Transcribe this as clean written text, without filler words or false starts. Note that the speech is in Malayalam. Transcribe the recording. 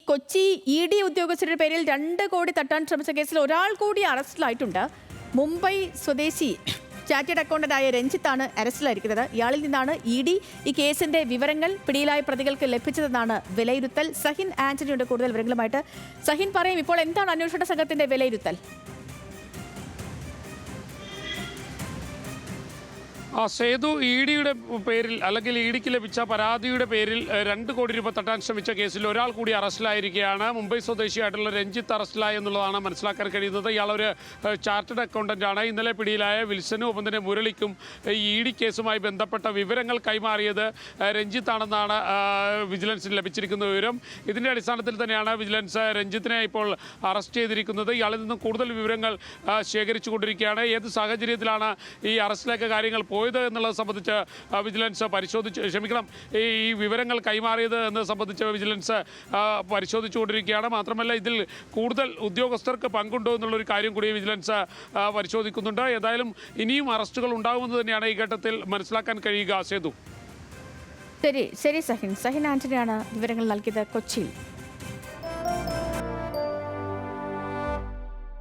കൊച്ചി ED ഉദ്യോഗസ്ഥരുടെ പേരിൽ 2 കോടി തട്ടാൻ ശ്രമിച്ച കേസിൽ ഒരാൾ കൂടി അറസ്റ്റിലായിട്ടുണ്ട്. മുംബൈ സ്വദേശി ചാർട്ടേഡ് അക്കൗണ്ടന്റായ രഞ്ജിത്താണ് അറസ്റ്റിലായിരിക്കുന്നത്. ഇയാളിൽ നിന്നാണ് ED ഈ കേസിന്റെ വിവരങ്ങൾ പിടിയിലായ പ്രതികൾക്ക് ലഭിച്ചതെന്നാണ് വിലയിരുത്തൽ. സഹിൻ ആന്റണിയുടെ കൂടുതൽ വിവരങ്ങളുമായിട്ട്. സഹിൻ പറയും, ഇപ്പോൾ എന്താണ് അന്വേഷണ സംഘത്തിന്റെ വിലയിരുത്തൽ? സേതു EDയുടെ പേരിൽ അല്ലെങ്കിൽ EDക്ക് ലഭിച്ച പരാതിയുടെ പേരിൽ 2 കോടി രൂപ തട്ടാൻ ശ്രമിച്ച കേസിൽ ഒരാൾ കൂടി അറസ്റ്റിലായിരിക്കുകയാണ്. മുംബൈ സ്വദേശിയായിട്ടുള്ള രഞ്ജിത്ത് അറസ്റ്റിലായി എന്നുള്ളതാണ് മനസ്സിലാക്കാൻ കഴിയുന്നത്. ഇയാളൊരു ചാർട്ടേഡ് അക്കൗണ്ടന്റ് ആണ്. ഇന്നലെ പിടിയിലായ വിൽസനും ഒപ്പം തന്നെ മുരളിക്കും ED കേസുമായി ബന്ധപ്പെട്ട വിവരങ്ങൾ കൈമാറിയത് രഞ്ജിത്താണെന്നാണ് വിജിലൻസിന് ലഭിച്ചിരിക്കുന്ന വിവരം. ഇതിൻ്റെ അടിസ്ഥാനത്തിൽ തന്നെയാണ് വിജിലൻസ് രഞ്ജിത്തിനെ ഇപ്പോൾ അറസ്റ്റ് ചെയ്തിരിക്കുന്നത്. ഇയാളിൽ നിന്നും കൂടുതൽ വിവരങ്ങൾ ശേഖരിച്ചുകൊണ്ടിരിക്കുകയാണ്. ഏത് സാഹചര്യത്തിലാണ് ഈ അറസ്റ്റിലേക്ക് കാര്യങ്ങൾ പോയത് എന്നുള്ളത് സംബന്ധിച്ച് വിജിലൻസ് ഈ വിവരങ്ങൾ കൈമാറിയത് എന്നത് സംബന്ധിച്ച് വിജിലൻസ് പരിശോധിച്ചുകൊണ്ടിരിക്കുകയാണ്. മാത്രമല്ല ഇതിൽ കൂടുതൽ ഉദ്യോഗസ്ഥർക്ക് പങ്കുണ്ടോ എന്നുള്ളൊരു കാര്യം കൂടി വിജിലൻസ് പരിശോധിക്കുന്നുണ്ട്. ഏതായാലും ഇനിയും അറസ്റ്റുകൾ ഉണ്ടാകുമെന്ന് തന്നെയാണ് ഈ ഘട്ടത്തിൽ മനസ്സിലാക്കാൻ കഴിയുക. സേതു, ശരി സഹിൻ ആന്റണിയാണ് വിവരങ്ങൾ നൽകിയത് കൊച്ചിയിൽ.